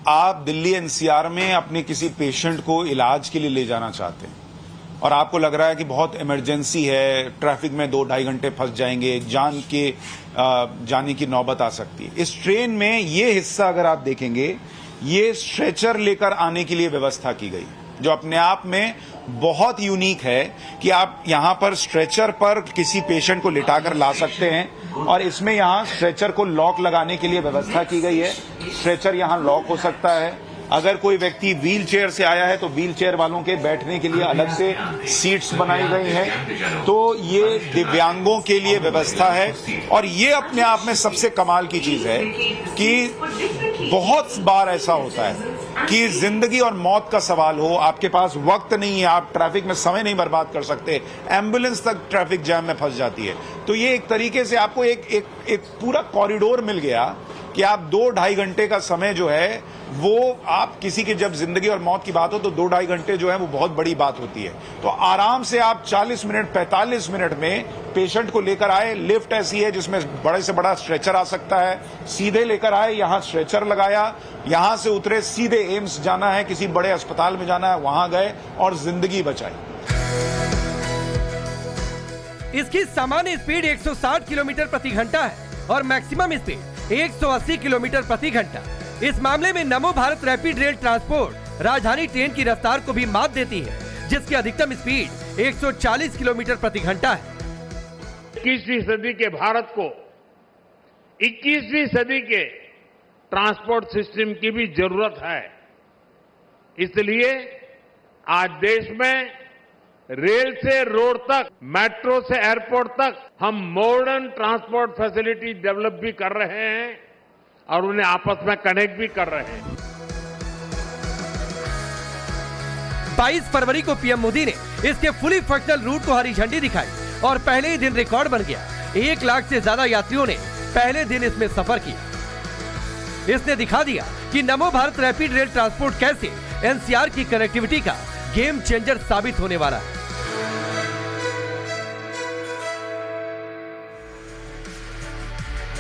आप दिल्ली एनसीआर में अपने किसी पेशेंट को इलाज के लिए ले जाना चाहते हैं और आपको लग रहा है कि बहुत इमरजेंसी है, ट्रैफिक में 2-2.5 घंटे फंस जाएंगे, जान के जाने की नौबत आ सकती है। इस ट्रेन में ये हिस्सा अगर आप देखेंगे, ये स्ट्रेचर लेकर आने के लिए व्यवस्था की गई, जो अपने आप में बहुत यूनिक है कि आप यहां पर स्ट्रेचर पर किसी पेशेंट को लिटाकर ला सकते हैं और इसमें यहां स्ट्रेचर को लॉक लगाने के लिए व्यवस्था की गई है। स्ट्रेचर यहां लॉक हो सकता है। अगर कोई व्यक्ति व्हील चेयर से आया है तो व्हील चेयर वालों के बैठने के लिए अलग से सीट्स बनाई गई हैं। तो ये दिव्यांगों के लिए व्यवस्था है और ये अपने आप में सबसे कमाल की चीज है कि बहुत बार ऐसा होता है कि जिंदगी और मौत का सवाल हो, आपके पास वक्त नहीं है, आप ट्रैफिक में समय नहीं बर्बाद कर सकते, एम्बुलेंस तक ट्रैफिक जैम में फंस जाती है। तो ये एक तरीके से आपको एक पूरा कॉरिडोर मिल गया कि आप 2-2.5 घंटे का समय जो है वो आप किसी की जब जिंदगी और मौत की बात हो तो 2-2.5 घंटे जो है वो बहुत बड़ी बात होती है। तो आराम से आप 40 मिनट 45 मिनट में पेशेंट को लेकर आए। लिफ्ट ऐसी है जिसमें बड़े से बड़ा स्ट्रेचर आ सकता है, सीधे लेकर आए, यहां स्ट्रेचर लगाया, यहां से उतरे, सीधे एम्स जाना है, किसी बड़े अस्पताल में जाना है, वहां गए और जिंदगी बचाई। इसकी सामान्य स्पीड 160 किलोमीटर प्रति घंटा है और मैक्सिमम स्पीड 180 किलोमीटर प्रति घंटा। इस मामले में नमो भारत रैपिड रेल ट्रांसपोर्ट राजधानी ट्रेन की रफ्तार को भी मात देती है, जिसकी अधिकतम स्पीड 140 किलोमीटर प्रति घंटा है। 21वीं सदी के भारत को 21वीं सदी के ट्रांसपोर्ट सिस्टम की भी जरूरत है। इसलिए आज देश में रेल से रोड तक, मेट्रो से एयरपोर्ट तक हम मॉडर्न ट्रांसपोर्ट फैसिलिटी डेवलप भी कर रहे हैं और उन्हें आपस में कनेक्ट भी कर रहे हैं। 22 फरवरी को पीएम मोदी ने इसके फुली फंक्शनल रूट को हरी झंडी दिखाई और पहले ही दिन रिकॉर्ड बन गया। 1 लाख से ज्यादा यात्रियों ने पहले दिन इसमें सफर किया। इसने दिखा दिया कि नमो भारत रैपिड रेल ट्रांसपोर्ट कैसे एनसीआर की कनेक्टिविटी का गेम चेंजर साबित होने वाला है।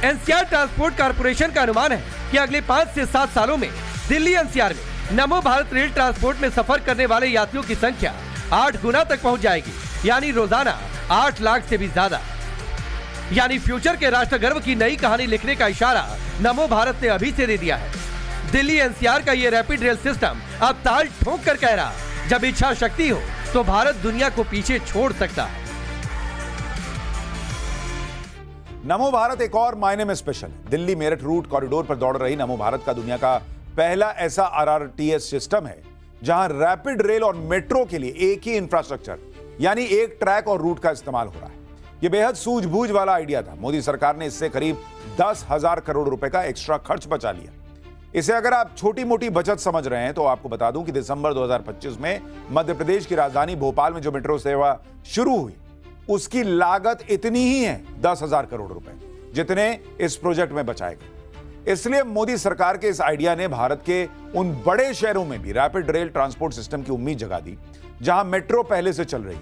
एनसीआर ट्रांसपोर्ट कॉर्पोरेशन का अनुमान है कि अगले 5 से 7 सालों में दिल्ली एनसीआर में नमो भारत रेल ट्रांसपोर्ट में सफर करने वाले यात्रियों की संख्या 8 गुना तक पहुंच जाएगी, यानी रोजाना 8 लाख से भी ज्यादा। यानी फ्यूचर के राष्ट्र गर्व की नई कहानी लिखने का इशारा नमो भारत ने अभी से दे दिया है। दिल्ली एनसीआर का ये रैपिड रेल सिस्टम अब ताल ठोक कर कह रहा, जब इच्छा शक्ति हो तो भारत दुनिया को पीछे छोड़ सकता है। नमो भारत एक और मायने में स्पेशल है। दिल्ली मेरठ रूट कॉरिडोर पर दौड़ रही नमो भारत का दुनिया का पहला ऐसा आरआरटीएस सिस्टम है जहां रैपिड रेल और मेट्रो के लिए एक ही इंफ्रास्ट्रक्चर यानी एक ट्रैक और रूट का इस्तेमाल हो रहा है। यह बेहद सूझबूझ वाला आइडिया था। मोदी सरकार ने इससे करीब 10,000 करोड़ रुपए का एक्स्ट्रा खर्च बचा लिया। इसे अगर आप छोटी मोटी बचत समझ रहे हैं तो आपको बता दूं कि दिसंबर 2025 में मध्य प्रदेश की राजधानी भोपाल में जो मेट्रो सेवा शुरू हुई उसकी लागत इतनी ही है 10,000 करोड़ रुपए, जितने इस प्रोजेक्ट में बचाए गए। इसलिए मोदी सरकार के इस आइडिया ने भारत के उन बड़े शहरों में भी रैपिड रेल ट्रांसपोर्ट सिस्टम की उम्मीद जगा दी जहां मेट्रो पहले से चल रही है,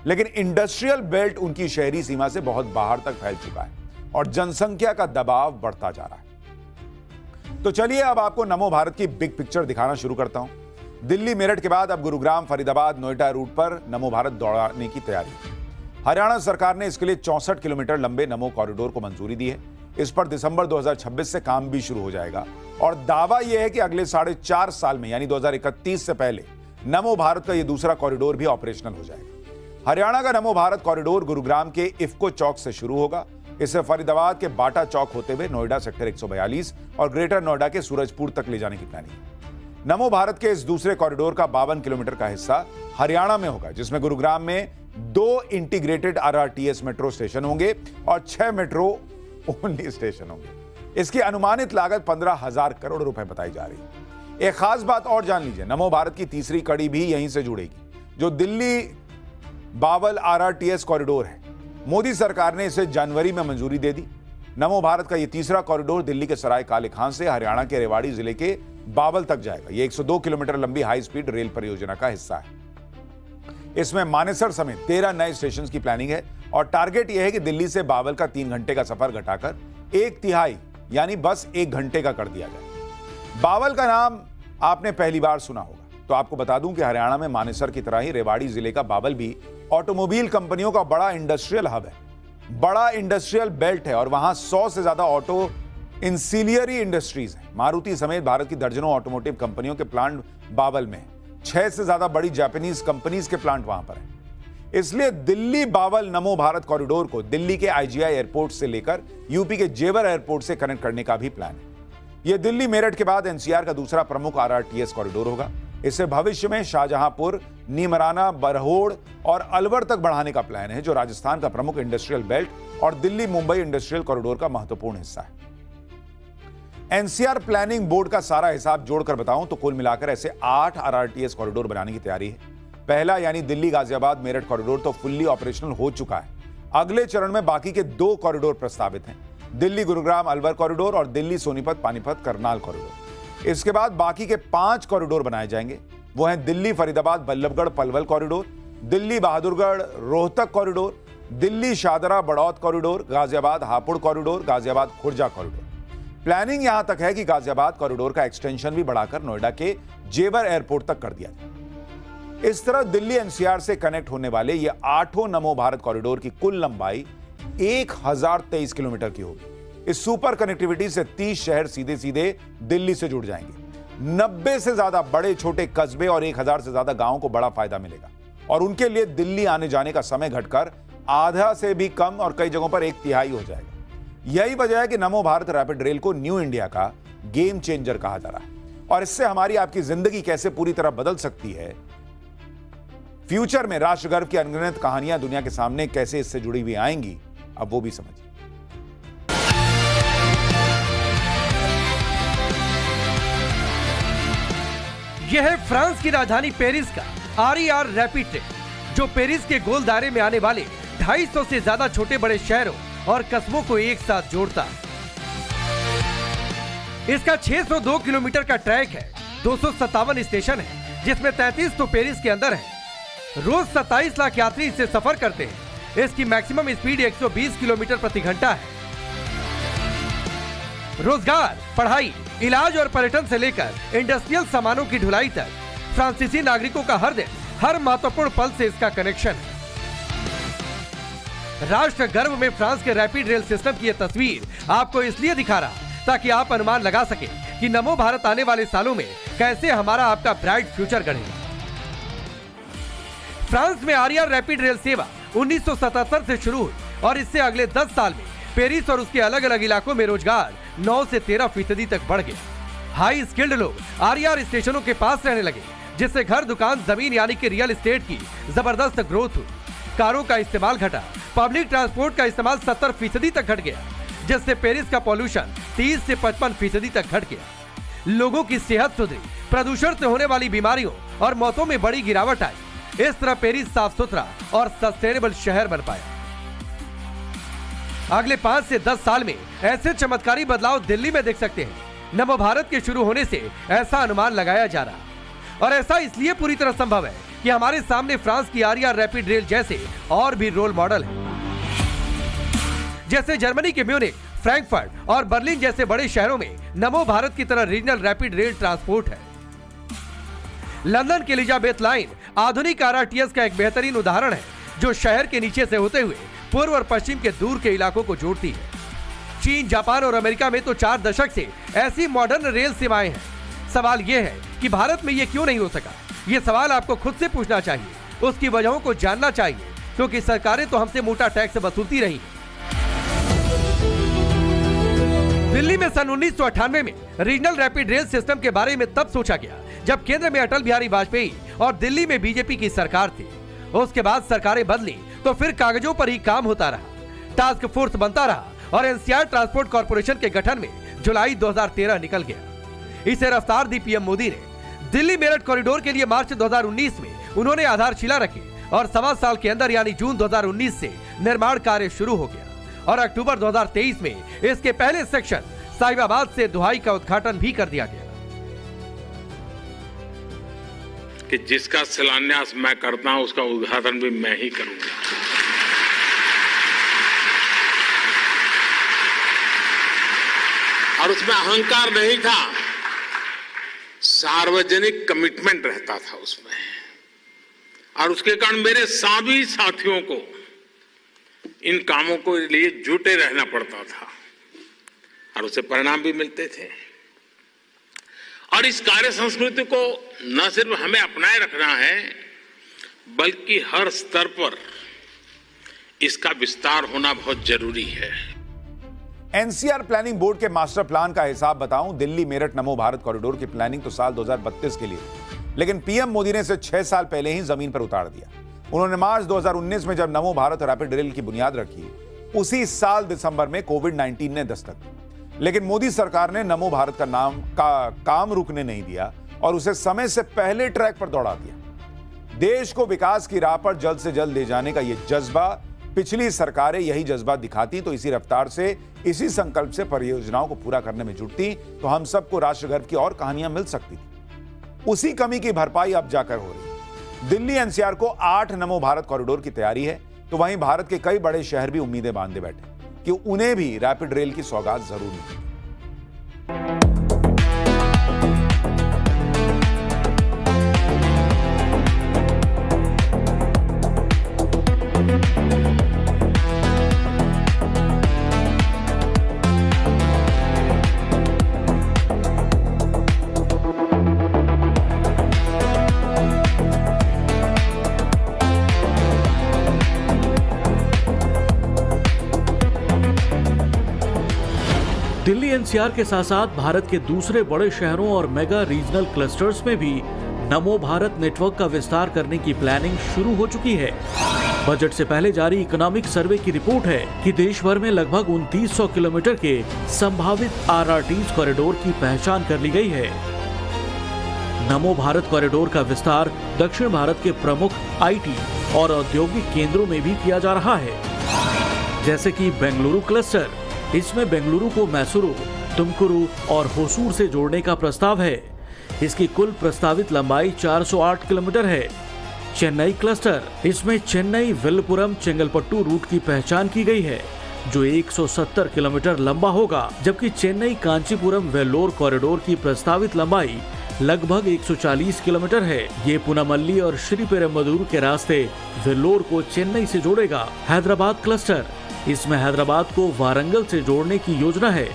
लेकिन इंडस्ट्रियल बेल्ट उनकी शहरी सीमा से बहुत बाहर तक फैल चुका है और जनसंख्या का दबाव बढ़ता जा रहा है। तो चलिए अब आपको नमो भारत की बिग पिक्चर दिखाना शुरू करता हूं। दिल्ली मेरठ के बाद अब गुरुग्राम फरीदाबाद नोएडा रूट पर नमो भारत दौड़ाने की तैयारी। हरियाणा सरकार ने इसके लिए 64 किलोमीटर लंबे नमो कॉरिडोर को मंजूरी दी है। इस पर दिसंबर 2026 से काम भी शुरू हो जाएगा और दावा यह है कि अगले 4.5 साल में यानी 2031 से पहले नमो भारत का यह दूसरा कॉरिडोर भी ऑपरेशनल हो जाएगा। हरियाणा का नमो भारत कॉरिडोर गुरुग्राम के इफ्को चौक से शुरू होगा। इसे फरीदाबाद के बाटा चौक होते हुए नोएडा सेक्टर 142 और ग्रेटर नोएडा के सूरजपुर तक ले जाने की प्लानिंग है। नमो भारत के इस दूसरे कॉरिडोर का 52 किलोमीटर का हिस्सा हरियाणा में होगा, जिसमें गुरुग्राम में 2 इंटीग्रेटेड आरआरटीएस मेट्रो स्टेशन होंगे और 6 मेट्रो ओनली स्टेशन होंगे। इसकी अनुमानित लागत 15,000 करोड़ रुपए बताई जा रही है। एक खास बात और जान लीजिए, नमो भारत की तीसरी कड़ी भी यहीं से जुड़ेगी, जो दिल्ली बावल आरआरटीएस कॉरिडोर है। मोदी सरकार ने इसे जनवरी में मंजूरी दे दी। नमो भारत का यह तीसरा कॉरिडोर दिल्ली के सराय काले खान से हरियाणा के रेवाड़ी जिले के बावल तक जाएगा। यह 102 किलोमीटर लंबी हाई स्पीड रेल परियोजना का हिस्सा है। इसमें मानेसर समेत 13 नए स्टेशन की प्लानिंग है और टारगेट यह है कि दिल्ली से बावल का 3 घंटे का सफर घटाकर 1/3 यानी बस 1 घंटे का कर दिया जाए। बावल का नाम आपने पहली बार सुना होगा, तो आपको बता दूं कि हरियाणा में मानेसर की तरह ही रेवाड़ी जिले का बावल भी ऑटोमोबाइल कंपनियों का बड़ा इंडस्ट्रियल हब है, बड़ा इंडस्ट्रियल बेल्ट है और वहां 100 से ज्यादा ऑटो इंसिलियरी इंडस्ट्रीज हैं। मारुति समेत भारत की दर्जनों ऑटोमोटिव कंपनियों के प्लांट बावल में, 6 से ज्यादा बड़ी जापानीज कंपनीज के प्लांट वहां पर हैं। इसलिए दिल्ली बावल नमो भारत कॉरिडोर को दिल्ली के आईजीआई एयरपोर्ट से लेकर यूपी के जेवर एयरपोर्ट से कनेक्ट करने का भी प्लान है। यह दिल्ली मेरठ के बाद एनसीआर का दूसरा प्रमुख आरआरटीएस कॉरिडोर होगा। इससे भविष्य में शाहजहांपुर, नीमराना, बरहोड़ और अलवर तक बढ़ाने का प्लान है, जो राजस्थान का प्रमुख इंडस्ट्रियल बेल्ट और दिल्ली मुंबई इंडस्ट्रियल कॉरिडोर का महत्वपूर्ण हिस्सा है। एनसीआर प्लानिंग बोर्ड का सारा हिसाब जोड़कर बताऊं तो कुल मिलाकर ऐसे 8 आरआरटीएस कॉरिडोर बनाने की तैयारी है। पहला यानी दिल्ली गाजियाबाद मेरठ कॉरिडोर तो फुल्ली ऑपरेशनल हो चुका है। अगले चरण में बाकी के 2 कॉरिडोर प्रस्तावित हैं, दिल्ली गुरुग्राम अलवर कॉरिडोर और दिल्ली सोनीपत पानीपत करनाल कॉरिडोर। इसके बाद बाकी के 5 कॉरिडोर बनाए जाएंगे। वो हैं Delhi Faridabad Ballabhgarh Palwal corridor, Delhi Bahadurgarh Rohtak corridor, Delhi Shahdara Baraut corridor, Ghaziabad Hapur corridor, Ghaziabad Khurja corridor. Planning यहां तक है कि गाजियाबाद कॉरिडोर का एक्सटेंशन भी बढ़ाकर नोएडा के जेवर एयरपोर्ट तक कर दिया जाए। इस तरह दिल्ली एनसीआर से कनेक्ट होने वाले ये 8 नमो भारत कॉरिडोर की कुल लंबाई 1023 किलोमीटर की होगी। इस सुपर कनेक्टिविटी से 30 शहर सीधे सीधे दिल्ली से जुड़ जाएंगे। 90 से ज्यादा बड़े छोटे कस्बे और 1000 से ज्यादा गांवों को बड़ा फायदा मिलेगा और उनके लिए दिल्ली आने जाने का समय घटकर आधा से भी कम और कई जगहों पर 1/3 हो जाएगा। यही वजह है कि नमो भारत रैपिड रेल को न्यू इंडिया का गेम चेंजर कहा जा रहा है और इससे हमारी आपकी जिंदगी कैसे पूरी तरह बदल सकती है, फ्यूचर में राष्ट्र गर्व की अनगिनत कहानियां दुनिया के सामने कैसे इससे जुड़ी हुई आएंगी, अब वो भी समझिए। यह है फ्रांस की राजधानी पेरिस का आरईआर रैपिड ट्रेन, जो पेरिस के गोल दायरे में आने वाले 250 से ज्यादा छोटे बड़े शहरों और कस्बों को एक साथ जोड़ता है। इसका 602 किलोमीटर का ट्रैक है, 257 स्टेशन है, जिसमें 33 तो पेरिस के अंदर है। रोज 27 लाख यात्री इससे सफर करते हैं। इसकी मैक्सिमम स्पीड 120 किलोमीटर प्रति घंटा है। रोजगार, पढ़ाई, इलाज और पर्यटन से लेकर इंडस्ट्रियल सामानों की ढुलाई तक फ्रांसीसी नागरिकों का हर दिन, हर महत्वपूर्ण पल से इसका कनेक्शन है। राष्ट्र गर्व में फ्रांस के रैपिड रेल सिस्टम की यह तस्वीर आपको इसलिए दिखा रहा ताकि आप अनुमान लगा सके कि नमो भारत आने वाले सालों में कैसे हमारा आपका ब्राइट फ्यूचर गढ़ेगा। फ्रांस में आरईआर रैपिड रेल सेवा 1977 से शुरू हुई और इससे अगले 10 साल में पेरिस और उसके अलग अलग इलाकों में रोजगार 9 से 13% तक बढ़ गया। हाई स्किल्ड लोग आरईआर स्टेशनों के पास रहने लगे, जिससे घर, दुकान, जमीन यानी कि रियल एस्टेट की जबरदस्त ग्रोथ हुई। कारों का इस्तेमाल घटा, पब्लिक ट्रांसपोर्ट का इस्तेमाल 70% तक घट गया, जिससे पेरिस का पॉल्यूशन 30 से 55% तक घट गया। लोगों की सेहत सुधरी, प्रदूषण से होने वाली बीमारियों और मौतों में बड़ी गिरावट आई। इस तरह पेरिस साफ सुथरा और सस्टेनेबल शहर बन पाया। अगले 5 से 10 साल में ऐसे चमत्कारी बदलाव दिल्ली में देख सकते हैं। नमो भारत के शुरू होने से ऐसा अनुमान लगाया जा रहा है और ऐसा इसलिए पूरी तरह संभव है कि हमारे सामने फ्रांस की आरईआर रैपिड रेल जैसे और भी रोल मॉडल हैं। जैसे जर्मनी के म्यूनिख, फ्रैंकफर्ट और बर्लिन जैसे बड़े शहरों में नमो भारत की तरह रीजनल रैपिड रेल ट्रांसपोर्ट है। लंदन की एलिजाबेथ लाइन आधुनिक आरआरटीएस का एक बेहतरीन उदाहरण है, जो शहर के नीचे से होते हुए पूर्व और पश्चिम के दूर के इलाकों को जोड़ती है। चीन, जापान और अमेरिका में तो 4 दशक से ऐसी मॉडर्न रेल सेवाएं हैं। सवाल यह है कि भारत में यह क्यों नहीं हो सका? ये सवाल आपको खुद से पूछना चाहिए, उसकी वजहों को जानना चाहिए, क्योंकि सरकारें तो हमसे मोटा टैक्स वसूलती रही। दिल्ली में सन 1998 में रीजनल रैपिड रेल सिस्टम के बारे में तब सोचा गया जब केंद्र में अटल बिहारी वाजपेयी और दिल्ली में बीजेपी की सरकार थी। उसके बाद सरकारें बदली तो फिर कागजों पर ही काम होता रहा, टास्क फोर्स बनता रहा और एनसीआर ट्रांसपोर्ट कॉर्पोरेशन के गठन में जुलाई 2013 निकल गया। इसे रफ्तार दी पीएम मोदी ने। दिल्ली मेरठ कॉरिडोर के लिए मार्च 2019 में उन्होंने आधारशिला रखी और 1.25 साल के अंदर यानी जून 2019 से निर्माण कार्य शुरू हो गया और अक्टूबर 2023 में इसके पहले सेक्शन साहिबाबाद से दुहाई का उद्घाटन भी कर दिया गया। कि जिसका शिलान्यास मैं करता हूं उसका उद्घाटन भी मैं ही करूंगा। और उसमें अहंकार नहीं था, सार्वजनिक कमिटमेंट रहता था उसमें, और उसके कारण मेरे सभी साथियों को इन कामों को लिए जुटे रहना पड़ता था और उससे परिणाम भी मिलते थे। और इस कार्य संस्कृति को न सिर्फ हमें अपनाए रखना है, बल्कि हर स्तर पर इसका विस्तार होना बहुत जरूरी है। एनसीआर प्लानिंग बोर्ड के मास्टर प्लान का हिसाब बताऊं, दिल्ली मेरठ नमो भारत कॉरिडोर की प्लानिंग तो साल 2032 के लिए, लेकिन पीएम मोदी ने इसे 6 साल पहले ही जमीन पर उतार दिया। उन्होंने मार्च 2019 में जब नमो भारत रैपिड रेल की बुनियाद रखी, उसी साल दिसंबर में कोविड-19 ने दस्तक दी। लेकिन मोदी सरकार ने नमो भारत का काम रुकने नहीं दिया और उसे समय से पहले ट्रैक पर दौड़ा दिया। देश को विकास की राह पर जल्द से जल्द ले जाने का यह जज्बा, पिछली सरकारें यही जज्बा दिखाती तो इसी रफ्तार से, इसी संकल्प से परियोजनाओं को पूरा करने में जुटती तो हम सबको राष्ट्र गर्व की और कहानियां मिल सकती थी। उसी कमी की भरपाई अब जाकर हो रही है। दिल्ली एनसीआर को 8 नमो भारत कॉरिडोर की तैयारी है, तो वहीं भारत के कई बड़े शहर भी उम्मीदें बांधे बैठे कि उन्हें भी रैपिड रेल की सौगात जरूर मिलेगी। दिल्ली एनसीआर के साथ साथ भारत के दूसरे बड़े शहरों और मेगा रीजनल क्लस्टर्स में भी नमो भारत नेटवर्क का विस्तार करने की प्लानिंग शुरू हो चुकी है। बजट से पहले जारी इकोनॉमिक सर्वे की रिपोर्ट है कि देश भर में लगभग 2900 किलोमीटर के संभावित आरआरटीज कॉरिडोर की पहचान कर ली गई है। नमो भारत कॉरिडोर का विस्तार दक्षिण भारत के प्रमुख आईटी और औद्योगिक केंद्रों में भी किया जा रहा है, जैसे कि बेंगलुरु क्लस्टर। इसमें बेंगलुरु को मैसूरू, तुमकुरू और होसूर से जोड़ने का प्रस्ताव है। इसकी कुल प्रस्तावित लंबाई 408 किलोमीटर है। चेन्नई क्लस्टर, इसमें चेन्नई विल्लुपुरम चेंगलपट्टू रूट की पहचान की गई है, जो 170 किलोमीटर लंबा होगा, जबकि चेन्नई कांचीपुरम वेल्लोर कॉरिडोर की प्रस्तावित लंबाई लगभग 140 किलोमीटर है। ये पूनामल्ली और श्रीपेरुम्बदूर के रास्ते वेल्लोर को चेन्नई से जोड़ेगा। हैदराबाद क्लस्टर, इसमें हैदराबाद को वारंगल से जोड़ने की योजना है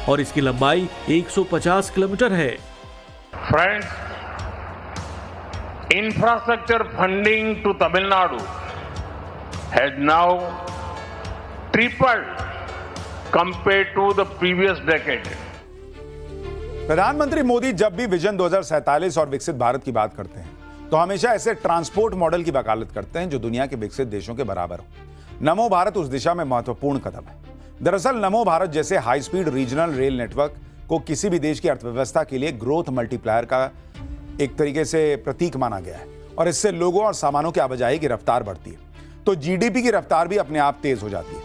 और इसकी लंबाई 150 किलोमीटर है। Friends, infrastructure funding to Tamil Nadu has now tripled compared to the previous decade. प्रधानमंत्री मोदी जब भी विजन 2047 और विकसित भारत की बात करते हैं तो हमेशा ऐसे ट्रांसपोर्ट मॉडल की वकालत करते हैं जो दुनिया के विकसित देशों के बराबर हो। नमो भारत उस दिशा में महत्वपूर्ण कदम है। दरअसल नमो भारत जैसे high speed regional rail network को किसी भी देश की अर्थव्यवस्था के लिए ग्रोथ मल्टीप्लायर का एक तरीके से प्रतीक माना गया है और इससे लोगों और सामानों की आवाजाही की रफ्तार बढ़ती है तो जीडीपी की रफ्तार भी अपने आप तेज हो जाती है।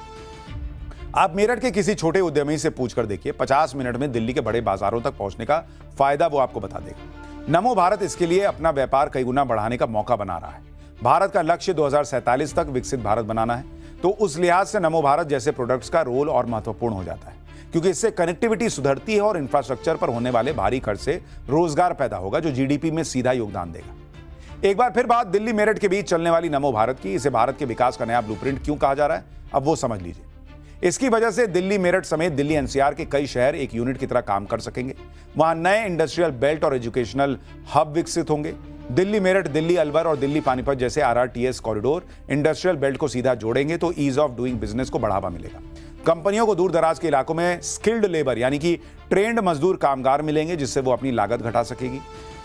आप मेरठ के किसी छोटे उद्यमी से पूछकर देखिए, 50 मिनट में दिल्ली के बड़े बाजारों तक पहुंचने का फायदा वो आपको बता देगा। नमो भारत इसके लिए अपना व्यापार कई गुना बढ़ाने का मौका बना रहा है। भारत का लक्ष्य 2047 तक विकसित भारत बनाना है, तो उस लिहाज से नमो भारत जैसे प्रोडक्ट्स का रोल और महत्वपूर्ण हो जाता है, क्योंकि इससे कनेक्टिविटी सुधरती है और इंफ्रास्ट्रक्चर पर होने वाले भारी खर्च से रोजगार पैदा होगा, जो जीडीपी में सीधा योगदान देगा। एक बार फिर बात दिल्ली मेरठ के बीच चलने वाली नमो भारत की। इसे भारत के विकास का नया ब्लूप्रिंट क्यों कहा जा रहा है, अब वो समझ लीजिए। इसकी वजह से दिल्ली मेरठ समेत दिल्ली एनसीआर के कई शहर एक यूनिट की तरह काम कर सकेंगे। वहां नए इंडस्ट्रियल बेल्ट और एजुकेशनल हब विकसित होंगे। दिल्ली मेरठ, दिल्ली अलवर और दिल्ली पानीपत जैसे आरआरटीएस कॉरिडोर इंडस्ट्रियल बेल्ट को सीधा जोड़ेंगे तो ईज ऑफ डूइंग बिजनेस को बढ़ावा मिलेगा। कंपनियों को दूर दराज के इलाकों में स्किल्ड लेबर यानी कि ट्रेंड मजदूर कामगार मिलेंगे, जिससे वो अपनी लागत घटा सकेगी।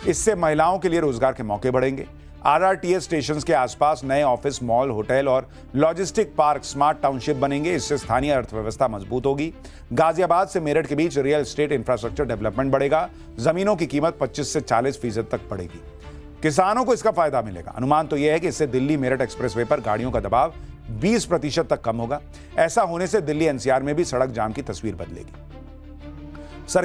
इससे महिलाओं के लिए रोजगार के मौके बढ़ेंगे। आरआरटीएस स्टेशन के आसपास नए ऑफिस, मॉल, होटल और लॉजिस्टिक पार्क, स्मार्ट टाउनशिप बनेंगे। इससे स्थानीय अर्थव्यवस्था मजबूत होगी। गाजियाबाद से मेरठ के बीच रियल एस्टेट इंफ्रास्ट्रक्चर डेवलपमेंट बढ़ेगा। जमीनों की कीमत 25 से 40% तक बढ़ेगी। किसानों को इसका फायदा मिलेगा। अनुमान तो यह है कि इससे दिल्ली मेरठ एक्सप्रेसवे पर गाड़ियों का दबाव 20% तक कम होगा। ऐसा होने से दिल्ली एनसीआर में भी सड़क जाम की तस्वीर बदलेगी।